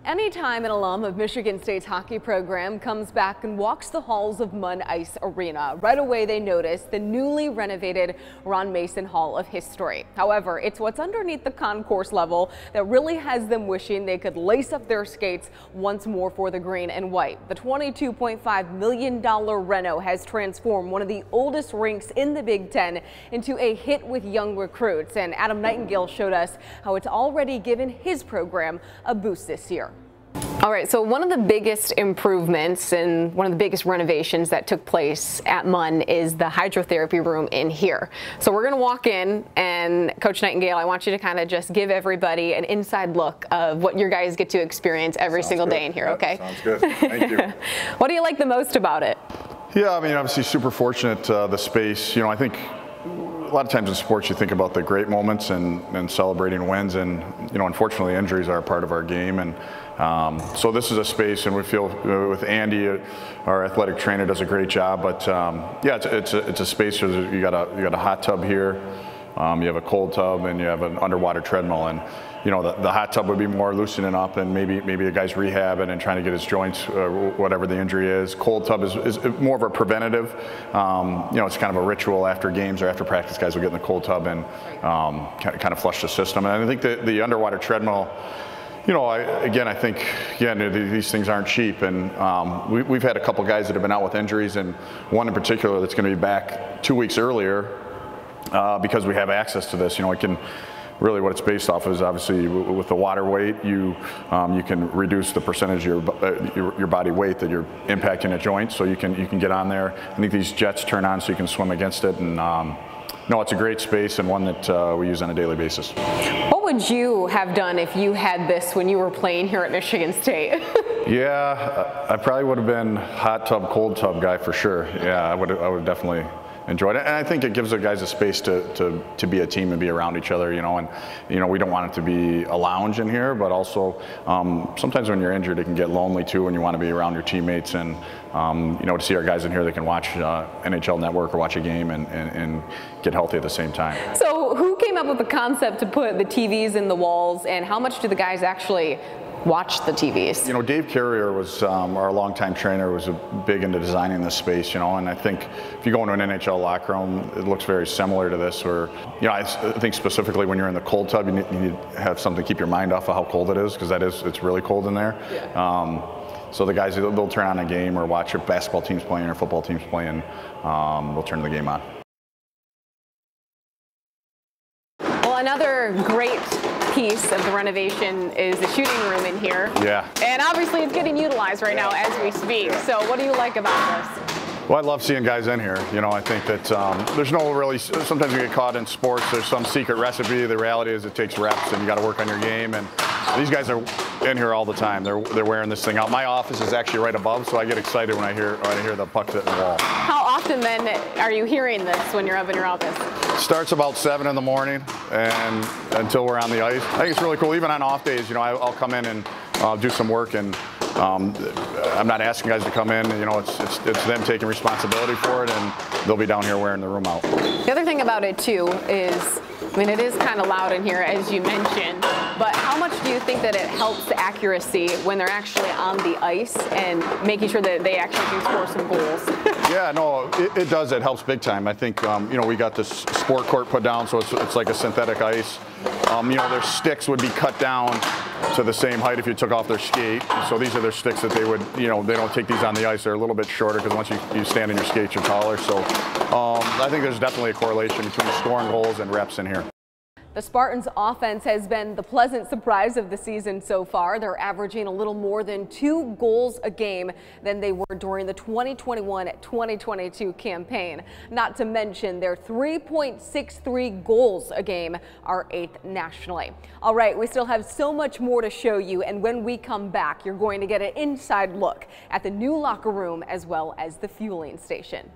Anytime an alum of Michigan State's hockey program comes back and walks the halls of Munn Ice Arena, right away they notice the newly renovated Ron Mason Hall of History. However, it's what's underneath the concourse level that really has them wishing they could lace up their skates once more for the green and white. The $22.5 million reno has transformed one of the oldest rinks in the Big Ten into a hit with young recruits, and Adam Nightingale showed us how it's already given his program a boost this year. All right, so one of the biggest improvements and one of the biggest renovations that took place at Munn is the hydrotherapy room in here. So we're going to walk in, and Coach Nightingale, I want you to kind of just give everybody an inside look of what your guys get to experience every single day in here, okay? Sounds good. Thank you. What do you like the most about it? Yeah, I mean, obviously super fortunate, the space. You know, I think a lot of times in sports you think about the great moments and celebrating wins, and you know, unfortunately injuries are a part of our game, and so this is a space, and we feel with Andy, our athletic trainer, does a great job. But yeah, it's a space where you got a hot tub here, you have a cold tub, and you have an underwater treadmill. And you know, the hot tub would be more loosening up, and maybe the guy's rehabbing and trying to get his joints, whatever the injury is. Cold tub is more of a preventative. You know, it's kind of a ritual after games or after practice. Guys will get in the cold tub and kind of flush the system. And I think the underwater treadmill, you know, I think these things aren't cheap, and we've had a couple guys that have been out with injuries, and one in particular that's going to be back 2 weeks earlier because we have access to this. You know, it can really, what it's based off is obviously with the water weight, you can reduce the percentage of your body weight that you're impacting a joint, so you can get on there. I think these jets turn on so you can swim against it, and no, it's a great space and one that we use on a daily basis. What would you have done if you had this when you were playing here at Michigan State? Yeah, I probably would have been hot tub, cold tub guy for sure. Yeah, I would definitely enjoyed it, and I think it gives the guys a space to be a team and be around each other, you know. And you know, we don't want it to be a lounge in here, but also sometimes when you're injured it can get lonely too, and you want to be around your teammates, and you know, to see our guys in here that can watch NHL Network or watch a game and get healthy at the same time. So who came up with the concept to put the TVs in the walls, and how much do the guys actually watch the TVs? You know, Dave Carrier was our longtime trainer, was big into designing this space, you know, and I think if you go into an NHL locker room, it looks very similar to this, where, you know, I think specifically when you're in the cold tub, you need to have something to keep your mind off of how cold it is, because it's really cold in there. Yeah. So the guys, they'll turn on a game or watch if basketball team's playing or football team's playing, they'll turn the game on. Well, another great piece of the renovation is the shooting room in here. Yeah. And obviously it's getting utilized right now as we speak. Yeah. So what do you like about this? Well, I love seeing guys in here. You know, I think that there's no really, sometimes you get caught in sports, there's some secret recipe. The reality is it takes reps, and you got to work on your game. And these guys are in here all the time. They're wearing this thing out. My office is actually right above, so I get excited when I hear the puck hitting the wall. How often then are you hearing this when you're up in your office? It starts about 7 in the morning and until we're on the ice. I think it's really cool. Even on off days, you know, I'll come in and do some work, and I'm not asking guys to come in. You know, it's them taking responsibility for it, and they'll be down here wearing the room out. The other thing about it too is, I mean, it is kind of loud in here, as you mentioned, but how much do you think that it helps the accuracy when they're actually on the ice and making sure that they actually do score some goals? Yeah, no, it does. It helps big time. I think, you know, we got this sport court put down, so it's like a synthetic ice. You know, their sticks would be cut down to the same height if you took off their skate. So these are their sticks that they would, you know, they don't take these on the ice. They're a little bit shorter because once you stand in your skates, you're taller. So I think there's definitely a correlation between scoring goals and reps in here. The Spartans' offense has been the pleasant surprise of the season so far. They're averaging a little more than 2 goals a game than they were during the 2021-2022 campaign. Not to mention their 3.63 goals a game are 8th nationally. All right, we still have so much more to show you, and when we come back, you're going to get an inside look at the new locker room as well as the fueling station.